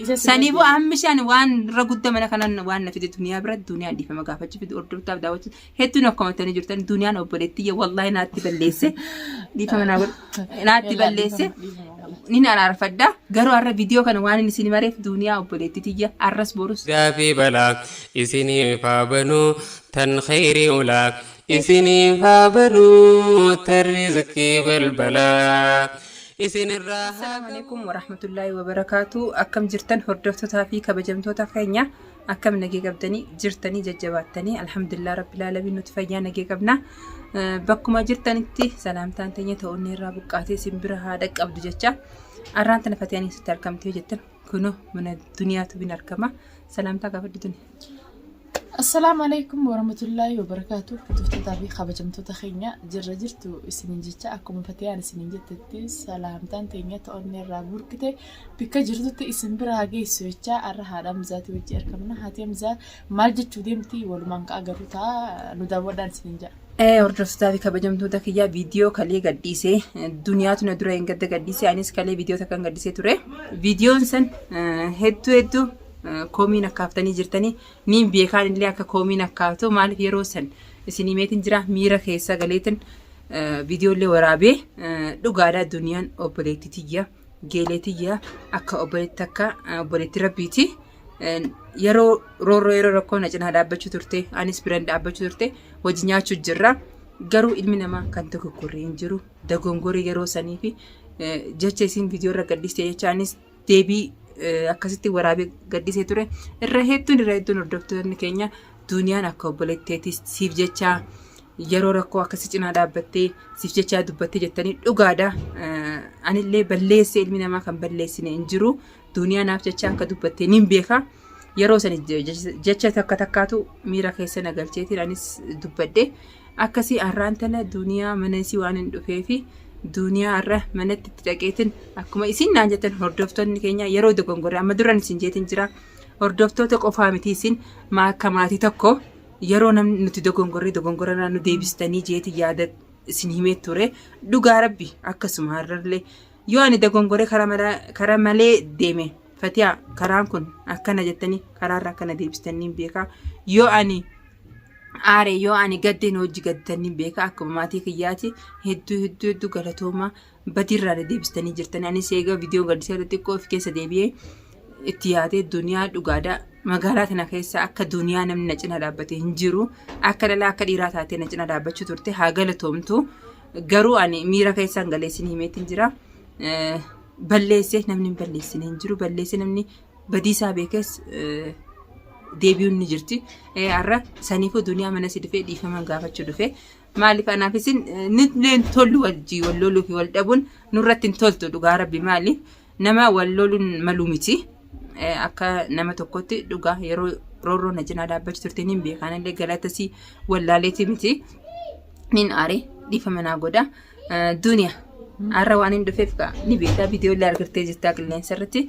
سنيبو أهم شيء وان رقود من كنا وان في الدنيا برا الدنيا دي فما قافت في الأردن تاب داوت هتونا كمان تاني جرتان الدنيا نوبلتي والله ناتي بالليسة دي فما نقول ناتي بالليسة نين أنا عارفة ده قالوا على فيديو كان وان نسيني مرة في الدنيا وبلتي تيجي عرس بورس في بلاك إسني فابنو تن خيري ولاك إسني فابنو ترزقي بالبلاك السلام عليكم ورحمة الله وبركاته أكم جرتن هردفتها في كبجمتوتا خينيا أكم نجي قبدني جرتني ججباتني الحمد لله رب العالمين نتفيا نجي قبنا بكما جرتن انتي سلامتان تانية تقولني رابقاتي سنبرها دك أبدو جتشا أرانتنا فتياني ستاركمتي جتن كنو من الدنيا تبين أركما سلامتا قبل الدنيا. السلام عليكم ورحمة الله وبركاته. فتوتة في خبجمتو تخينيا جرجرتو سننجيتا أكم فتيان سننجيتتي سلامتان تينيا تقولني رابور كتي بكا جرتو اسمبرا هاجي سويتشا أرها رمزاتي وجي أركمنا هاتي مزا مالجتو ديمتي والمانك أغروتا نداودان سننجا hordoftoota fi kabajamtoota kiyyaa viidiyoo kalee gaddisee duniyaatu na dura hin gadda gaddisee anis kalee viidiyoo takkan gaddisee ture viidiyoon san hedduu koomiin akkaaftanii jirtanii niin beekaan illee akka koomiin akkaaftu maaliif yeroo san isinii meetin jira miira keessa galeetin viidiyoolee waraabee dhugaadhaa duniyaan obboleettii tiyya geelee tiyya akka obboleetti akka obboleetti rabbiiti. yeroo rakkoo na cinaa dhaabbachuu turte anis biraan dhaabbachuu turte wajji nyaachuu jirra garuu ilmi namaa kan tokko kurree hin jiru dagongorii yeroo sanii fi jecha isin viidiyoo irra gaddisee jecha anis deebii akkasitti waraabee gaddisee ture irra hedduun hordoftoonni keenya duniyaan akka obboleetteetis siif jecha yeroo rakkoo akkasii cinaa dhaabbattee siif jecha dubbattee jettanii dhugaadha anillee balleessee ilmi namaa kan balleessine hin jiru. Duniyaa naaf jecha akka dubbattee nin beeka yeroo san jecha takkaatu miira keessa nagalcheetiin anis dubbadde akkasii arraan tana duniyaa manasii waan hin dhufee fi duniyaa arra manatti itti dhaqeetiin akkuma isin naan jettan hordoftoonni keenya yeroo dogongoree amma duraan isin jeetiin jira hordoftoota qofaa miti isin akka maatii tokko yeroo namni nuti dogongoree nu deebistanii jeetii yaada isin himee ture dhugaa rabbi akkasuma har'allee. yoo ani dogongoree karaa malee deeme fatiyaa karaan kun akkana jettanii karaarra akkana deebistanii beeka yoo ani aare yoo ani gaddeen hojii gaddanii beeka akkuma maatii kiyyaati hedduu galatooma badiirraa deebistanii jirtanii anis eegaa viidiyoo gaddisee irratti of keessa deebi'ee itti yaadee duniyaa dhugaadhaa magaalaa tana keessa akka duniyaa namni na cina dhaabbatee hin jiru akka dhalaa akka dhiiraa taatee na cina dhaabbachuu turte haa galatoomtu garuu ani miira keessaan galeessin himeetiin jira. balleessee namni hin balleessine hin jiru balleessee namni badiisaa beekes deebi'uun ni jirti har'a saniifuu duniyaa mana si dhufee dhiifama gaafachuu dhufee maaliif anaaf isin nilleen tollu wajjii wal loluu fi wal dhabuun nurratti hin toltu dhugaa rabbi maaliif nama wal loluun maluu miti akka nama tokkotti dhugaa yeroo roorroo na cinaa dhaabbachuu turte nin beekaan illee galatasii wallaaleeti miti nin aare dhiifama naa godha duniyaa. Arra waan hin dhufeef ni beektaa viidiyoo illee argattee jirtaa qilleensa irratti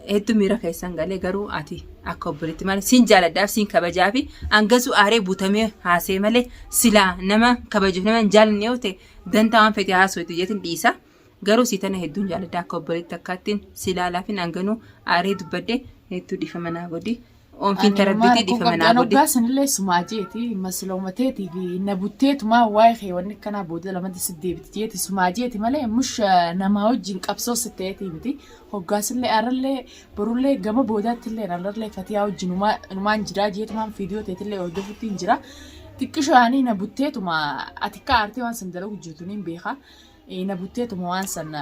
hedduu miira keessan galee garuu ati akka obboleetti malee siin jaaladhaaf siin kabajaa fi hangasuu aaree buutamee haasee malee silaa nama kabajuuf nama hin jaalanne yoo ta'e dantaa waan fedhe haasootu jeetiin dhiisa garuu sii tana hedduun jaaladhaa akka obboleetti akkaattiin silaa laafin hanganuu aaree dubbadde hedduu dhiifama naa godhi. Oomfiin tarabbiitii dhiifama naa godhi. Anoo gaasanillee sumaajeeti masloomateetii fi nabutteetuma waa'ee keewwanni kanaa booda lamatti siddeebiti jeeti sumaajeeti malee mush namaa wajjin qabsoo sitteetii miti hoggaasillee arrallee borullee gama boodaattillee arrallee fatiyaa wajjin numaan jiraa jeetumaan fiidiyoo teetillee hordofutti hin jira xiqqishaanii nabutteetuma ati akka aartee waan san dalagu jirtuun hin beeka nabutteetuma waan san.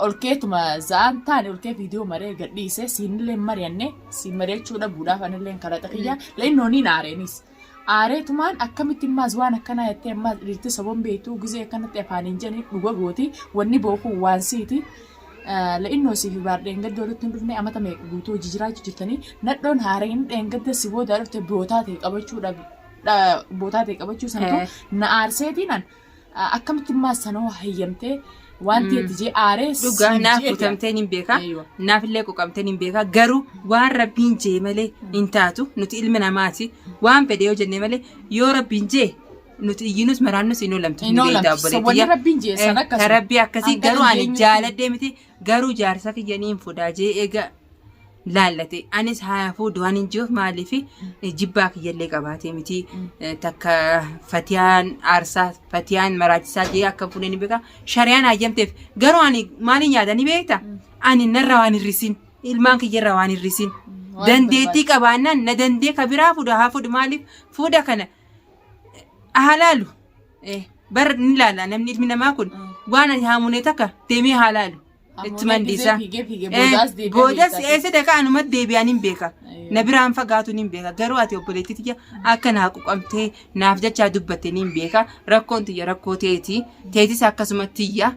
Olkeetuma zaan taane olkee viidiyoo maree gadhiise siinillee mari'anne siin mari'achuudha buudhaaf anillee karaa xaqiyyaa leennooniin aareenis aareetumaan akkamitti maas waan akkanaa jettee ammaa dhiirti saboon beektuu gizee akkanatti afaaniin jedhanii dhuga gooti wanni bookuu waan siiti le'innoo siifi baardeen gadda walitti hin dhufne amata meeqa guutuu hojii jiraachuu jirtanii nadhoon haareen dheengadda si booda dhufte bootaa ta'e qabachuu sanatu na aarseetiinan akkamitti maas sanoo hayyamtee. Wanti ati aaree dhugaa naaf kutamteen hin beeka naaf illee quqamteen hin beeka garuu waan rabbiin jee malee hin taatu nuti ilmi namaati waan fedhe yoo jenne malee yoo rabbiin jee nuti iyyinus maraannus hin oolamtu hin beektaa rabbii akkasii garuu ani jaaladhee miti garuu jaarsa kiyyanii hin fuudhaa jee eega laallate anis haa fuudhu waan hin jiruuf maaliif jibbaa kiyyallee qabaatee miti takka fatiyaan aarsaa fatiyaan maraachisaa jee akka fuudhanii beeka shari'aan hayyamteef garuu ani maaliin yaadanii beekta ani narra waan hir'isin ilmaan kiyyarra waan hir'isin dandeettii qabaannaan na dandee kabiraa fuudha haa fuudhu maaliif fuudha kana halaalu bar ni laala namni ilmi namaa kun waan haamune takka deemee halaalu itti mandiisa boodas eessa dhaqa anuma deebi'an hin beeka na biraan fagaatu hin beeka garuu ati obboleettii tiyya akka naa quqamtee naaf jechaa dubbatte hin beeka rakkoon tiyya rakkoo teetis akkasumatti tiyya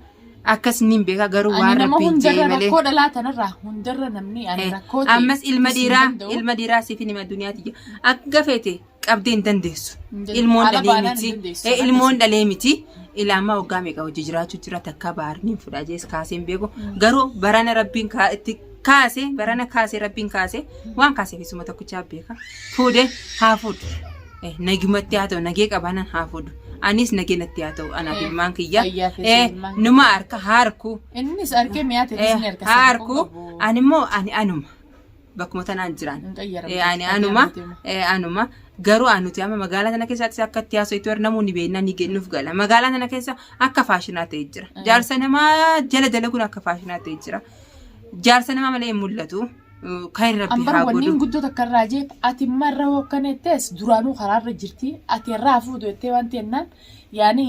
akkas hin beeka garuu waan rabbiin jee malee rakkoo dhalaa tanarraa hundarra namni ani rakkoo ammas ilma dhiiraa siif nima duniyaa tiyya akka feete qabdee hin dandeessu ilmoon dhalee miti ilaamaa waggaa meeqa hojii jiraachuu jira takka baarniin fudhaa jees kaasee hin beeku garuu barana rabbiin itti kaase barana kaase rabbiin kaase waan kaaseef isuma tokkichaa beeka fuudhee haa fuudhu nagumatti haa ta'u nagee qabaanan haa fuudhu anis nagee natti haa ta'u anaaf ilmaan kiyya numa harka harku innis harkee mi'aate isni harka harku animmoo anuma bakkuma tanaan jiran anuma garuu anuti amma magaalaa tana keessatti akka itti haasoftu warra namoonni beeknaan ni kennuuf gala magaalaa tana keessa akka faashinaa ta'ee jira jaarsa namaa jala dalaguun akka faashinaa ta'ee jira jaarsa namaa malee hin mul'atu kan rabbi haa godhu wanni guddoo takka irraa jeef ati marra hokkanettes duraanuu karaarra jirti ati irraa fuudhu jettee wanti jennaan yaani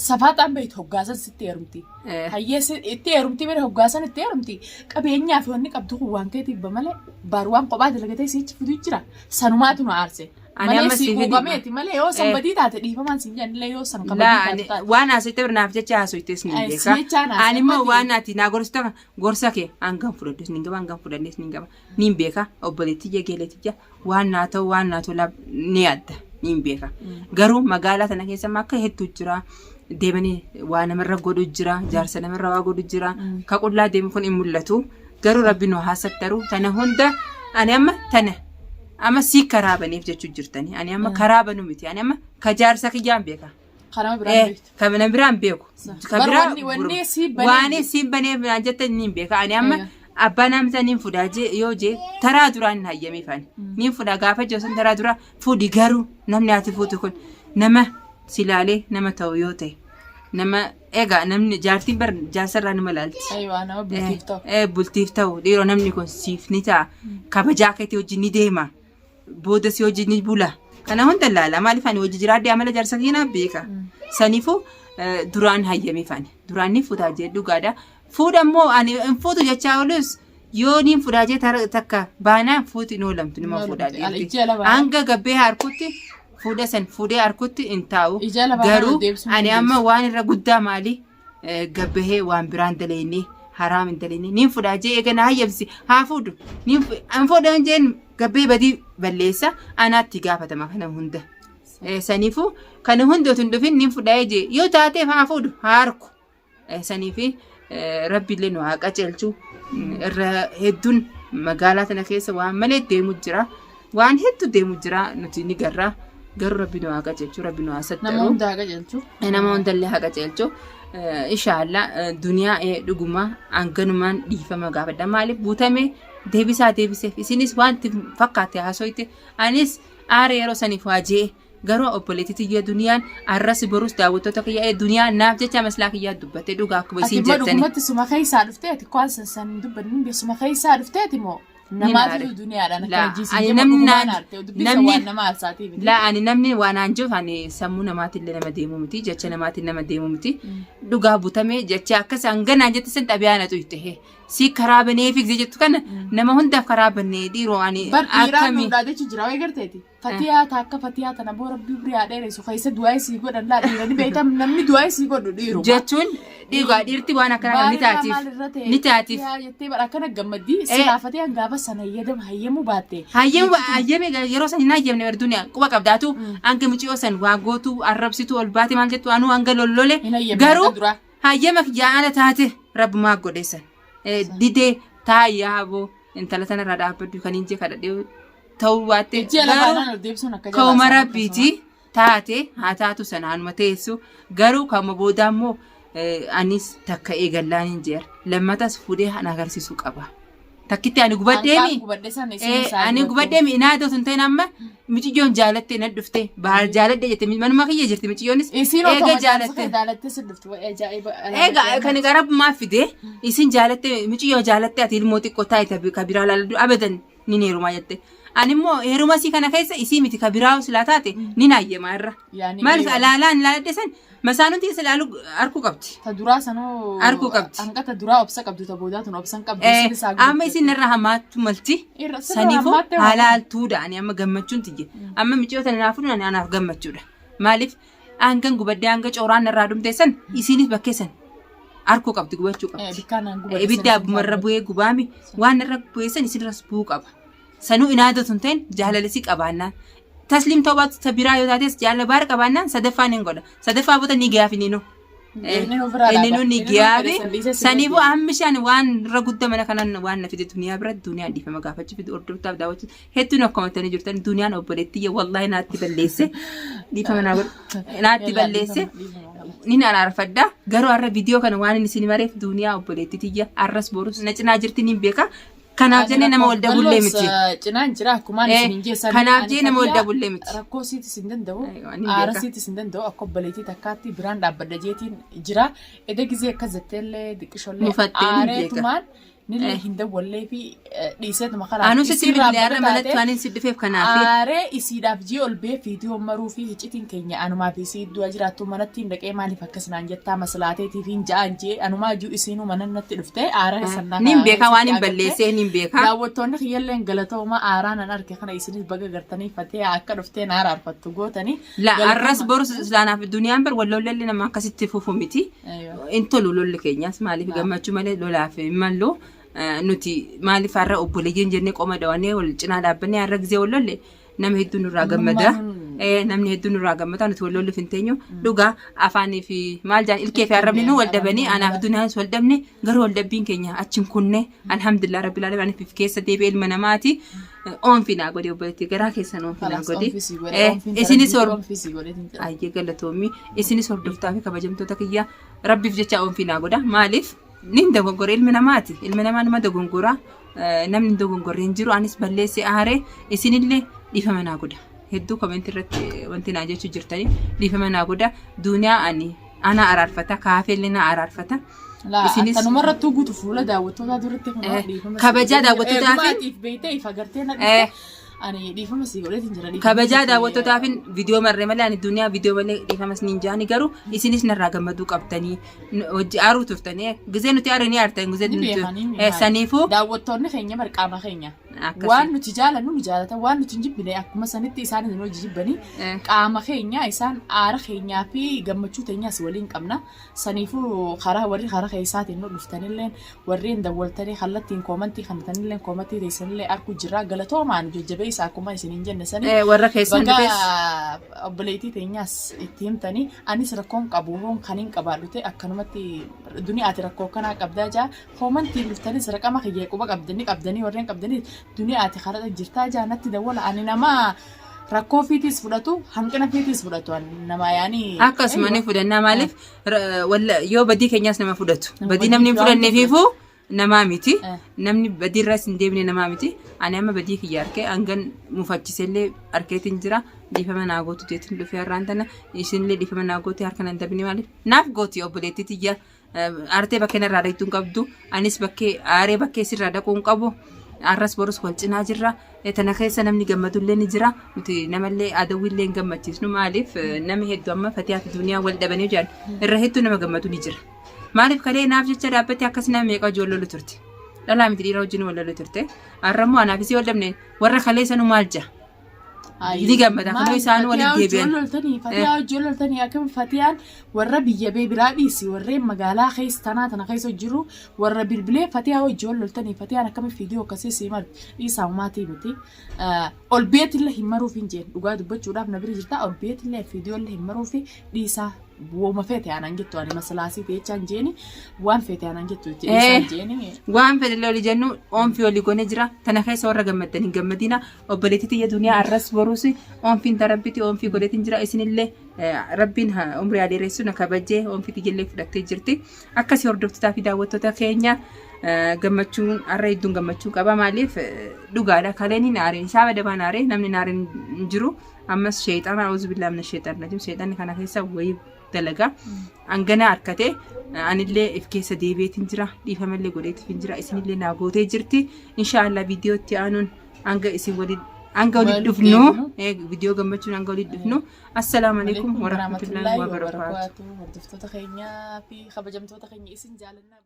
safaaxaan beektu hoggaasan sitti heerumti hayyeessi itti heerumti bira hoggaasan itti heerumti qabeenyaa fi wanni qabdu kun waan keetiif malee baruwaan kophaa dalagatee siichi fiduu jira sanumaatu nu aarse ani amma si gubameeti malee yoo sanbadii taate dhiifamaan siin jennillee yoo san kabadii taate waan haasofte birnaaf jecha haasoftes ni beeka ani immoo waan ati naa gorsita gorsa kee hangam fudhaddes ni gaba hangam fudhannes ni gaba ni beeka obboleettii jegeeleetija waan naa ta'u waan naa tolaa ni adda ni beeka garuu magaalaa tana keessa akka hedduu jira deemanii waa namarra godhu jira jaarsa namarra waa godhu jira ka qullaa deemu kun hin mul'atu garuu rabbi nu haasattaru tana hunda ani amma si karaa baneef jechuu jirtani ani amma karaa banu miti ani amma ka jaarsa kiyyaan beeka kana biraan beeku waan si baneef naan jettan ni beeka ani amma abbaan amsa niin fuudhaa yoo jee taraa duraan hayyamee faani niin fuudhaa gaafa joosan taraa duraa fuudhi garuu namni ati fuutu kun nama silaalee nama ta'u yoo ta'e nama egaa namni jaartiin bar jaarsarraa nama laalti bultiif ta'u dhiiroo namni kun siif ni ta'a kabajaa keetii wajjin ni deema booda si wajjin ni bula kana hunda laala maaliif ani wajji jiraadde amala jaarsa keenyaa beeka saniifuu duraan hayyamee faani duraan ni fuudhaa jee dhugaadha fuudha immoo ani fuutu jechaa oolus yoo niin fuudhaa jee takka baanaan fuuti hin oolamtu nima fuudhaa deemti hanga gabbee harkutti fuudha san fuudhee harkutti hin taa'u garuu ani amma waan irra guddaa maali gabbee waan biraan daleenne haraam hin daleenne niin fuudhaa jee eegana hayyamsi haa fuudhu niin fuudhaan jeen gabbee badii balleessa anaatti gaafatama kana hunda saniifuu kana hunda otoo hin dhufin niin fuudhaa jee yoo taateef haa fuudhu haa harku saniifi rabbiillee nu haa qaceelchu irra hedduun magaalaa tana keessa waan malee deemu jira waan hedduu deemu jira nuti ni garra garuu rabbi nu haa qaceelchu rabbi nu haa sattaru nama hundallee haa qaceelchu inshallah duniyaa dhuguma hanganumaan dhiifama gaafadha maaliif buutame deebiseef isinis wanti fakkaate haasoyte anis aara yeroo saniif waajee garuu obboleettii tiyya duniyaan arras borus daawwattoota kiyya duniyaan naaf jecha maslaa kiyyaa dubbatte dhugaa akkuma isin jettani. Ati dhugumatti suma keessaa dhufteeti kwaan san dubbanni suma keessaa dhufteeti moo namaatu duniyaadhaan akka jiisi ani namni waan anjuuf ani sammuu namaatillee nama deemu miti jecha namaatiin nama deemu miti dhugaa butamee jecha akkas hanganaan jette san xabiyaana tuyte si karaa baneef jettu kana nama hundaaf karaa banee dhiiroo ani akkami dhaadhechu jira way garteeti fatiyaata akka fatiyaata na boora bibriyaa dheeresu keessa du'aa isii godhan laa dhiirani beektam namni du'aa isii godhu dhiiru jechuun dhiigaa dhiirti waan akkana ni taatiif jettee bara akkana gammaddii silaafatee hangaafa sana hayyamu baatte hayyame yeroo san hin hayyamne barduniyaa quba qabdaatu hanga muciyoo san waa gootu arrabsitu ol baate maal jettu anuu hanga lollole garuu hayyama jaala taate rabbumaa godheessan didee taayyaaboo intala tanarraa dhaabbaddu kan hin jee kadhadhee ta'uu baatte ka'uma rabbiiti taate haa taatu sanaanuma teessu garuu kama booda immoo anis takka eegallaan hin jeera lammatas fuudhee han agarsiisuu qaba takkitti ani gubaddeemi ani gubaddeemi inaadoo sun ta'in amma miciyyoon jaalatte na dhufte baal jaaladde jette manuma kiyya jirti miciyyoonis eega jaalatte eega kan garabmaa fide isin jaalatte miciyyoo jaalatte ati ilmoo xiqqoo taa'e kabiraa laaladdu abadan ni neerumaa jette animmoo heerumasii kana keessa isii miti kabiraa silaa taate ni naayyemaa irra maaliif alaalaan laaladde san masaanuti silaalu arkuu qabdi ta duraa sanoo arkuu qabdi hanga ta duraa obsa qabdu ta boodaatun obsan qabdu amma isin irra hamaattu malti saniifuu halaaltuudha ani amma gammachuun tiyye amma micoota nanaafuu ani anaaf gammachuudha maaliif hangan gubaddee hanga cooraan irraa dhumte san isinis bakkeessan arkuu qabdi gubachuu qabdi ibidda abbumarra bu'ee gubaami waan irra bu'eessan isinirras bu'uu qaba sanuu inaadotun ta'in jaalalisi qabaannaan tasliim ta'uu baatu tabiraa yoo taates jaalala baara qabaannaan sadaffaan hin godha sadaffaa bota ni gaafininu inni ni gaafi saniifuu ammishaan waan irra guddaa mana kanan waan nafite duniyaa biratti duniyaan dhiifama gaafachuu fi hordoftaaf daawwachuu hedduun akkamatanii jirtan duniyaan obboleettiyya wallaahi naatti balleesse dhiifama naatti balleesse nin araarfadda garuu har'a viidiyoo kana waan inni isin mareef duniyaa obboleettiyya arras borus na cinaa jirti nin beeka kanaaf jenne nama wal dabullee miti cinaan jira akkuma isin geessan kanaaf jenne nama wal dabullee miti rakkoo siitis hin danda'u aara siitis hin danda'u akka obboleettii takkaatti biraan dhaabbadda jeetiin jira edda gizee akka zetteellee diqqishollee aareetumaan nillee hin dawwallee fi dhiiseetuma karaa anu sitti bilyaarra malatti waan hin siddifeef kanaaf aaree isiidhaaf jii ol bee viidiyoo maruu fi hiccitiin keenya anumaa fi isii du'a jiraattu manatti hin dhaqee maaliif akkasinaan jettaa maslaateetiif hin ja'an jee anumaa juu isiinuu manannatti dhufte aara sannaa nin beekaa waan hin balleessee nin beekaa daawwattoonni kiyyalleen galatooma aaraan an arge kana isinis baga gartanii fatee akka dhufteen aaraarfattu gootanii la arras borus islaanaaf duniyaan bar wallollee nama akkasitti fufu miti intolu lolli keenyas maaliif gammachuu malee lolaaf mallu nuti maaliif har'a obboleeyyiin jennee qoma dawanee wal cinaa dhaabbannee har'a gizee wallolle nama hedduun irraa gammada namni hedduun irraa gammada nuti wallolli finteenyu dhugaa afaanii fi maal jaan ilkee fi arrabni nu wal dabanii anaaf duniyaanis wal dabne garuu wal dabbiin keenya achin kunne alhamdulillah rabbil alamin fi keessa deebi'ee ilma namaati oonfinaa godhe obboleetti garaa keessan oonfinaa godhe isinis ayyee galatoomi isinis hordoftaa fi kabajamtoota kiyya rabbiif jecha oonfinaa godha maaliif nin dogongore ilmi namaati ilmi namaa nama dogongora namni dogongorre hin jiru anis balleesse aare isinillee dhiifama naa godha hedduu komeenti irratti wanti naa jechuu jirtanii dhiifama naa godha duniyaa ana araarfata kaafellee na araarfata isinis kanumarrattuu guutu fuula daawwattoota duratti kabajaa daawwattootaaf beeytee ifa gartee na ani dhiifama si godheetiin jira kabajaa daawwattootaaf viidiyoo marree malee ani duniyaa viidiyoo malee dhiifamas niin jaani garuu isinis narraa gammaduu qabtanii hojii aaruu turtanii gizee nuti aaranii aartan gizee nuti saniifuu daawwattoonni keenya marqaama keenya waan nuti jaalannu nu jaalatan waan nuti hin jibbine akkuma sanitti isaan hin hojii jibbanii qaama keenya isaan aara keenyaa fi gammachuu teenyaas waliin qabna saniifuu karaa warri karaa keessaatiin nu dhuftanilleen warreen dawwaltanii kallattiin koomantii kanataniilleen koomantii teessanillee arkuu jira galatoomaan jajjabee isa akkuma isin hin jenne sanii warra keessan dhufes obboleettii teenyaas itti himtanii anis rakkoon qabu hoon kan hin qabaadhute akkanumatti duniyaati rakkoo kanaa qabdaa jaa koomantii dhuftanis raqama kiyyee quba qabdanii warreen qabdanii duniyaati karaa jirtaa jaa natti dawwala ani nama rakkoo fiitis fudhatu hanqina fiitis fudhatu nama yaani akkasuma ni fudhannaa maaliif yoo badii keenyaas nama fudhatu badii namni hin fudhanneefiifuu namaa miti namni badii irraas hin deemne namaa miti ani amma badii kiyya arkee hangan mufachisellee arkeetiin jira dhiifama naa gootu jeetiin dhufee har'aan tana isinillee dhiifama naa goote harka nan dabine maaliif naaf gooti obboleettii tiyya aartee bakkee narraa dhaqxuun qabdu anis bakkee aaree bakkee sirraa dhaquun qabu arras borus wal cinaa jirra tana keessa namni gammadullee ni jira nuti namallee adawillee hin gammachiisnu maaliif namni hedduu amma fatiyaa fi duniyaa wal dhabanii jiran irra hedduu nama gammadu ni jira maaliif kalee naaf jecha dhaabbatti akkasina meeqa ijoollee turte dhalaa miti dhiira wajjin wal lolu turte har'ammoo anaaf isii wal dhabne warra kalee sanu maal jaa ni gammada kunoo isaan waliin deebi'an fatiyaa ijoollee akkam fatiyaan warra biyya bee biraa dhiisi warreen magaalaa keessa tana keessa jiru warra bilbilee fatiyaa ijoollee fatiyaan akkam fiidiyoo akkasii simal dhiisaa maatii miti ol beetillee hin maruuf hin jeen dhugaa dubbachuudhaaf na bira jirta ol beetillee fiidiyoollee hin maruuf dhiisaa wooma feete aanan jettu ani masalaasii teechaan jeeni waan feete aanan jettu jeeni waan fedhe loli jennu oonfii olii gone jira tana keessa warra gammadan hin gammadina obboleettii tiyya duniyaa arras boruusi oonfiin tarabbiti oonfii godheetiin jira isinillee rabbiin umrii adeeressu na kabajee oonfii tiyyallee fudhattee jirti akkasii hordoftotaa fi daawwattoota keenya gammachuun arra hedduun gammachuu qaba maaliif dhugaadha kaleeni naareen saaba dabaa naaree namni naareen jiru ammas sheexana auzu billahi minash sheexan rajim sheexanni kana keessa wayii dalaga angana arkate anillee if keessa deebi'eetiin jira dhiifamallee godheetiin jira isinillee naa gootee jirti inshallah viidiyootti aanuun anga isin waliin anga waliin dhufnu viidiyoo gammachuun anga waliin dhufnu assalamu alaykum wa rahmatullahi wa barakatuh hordoftoota keenyaa fi kabajamtoota keenya isin jaalannaa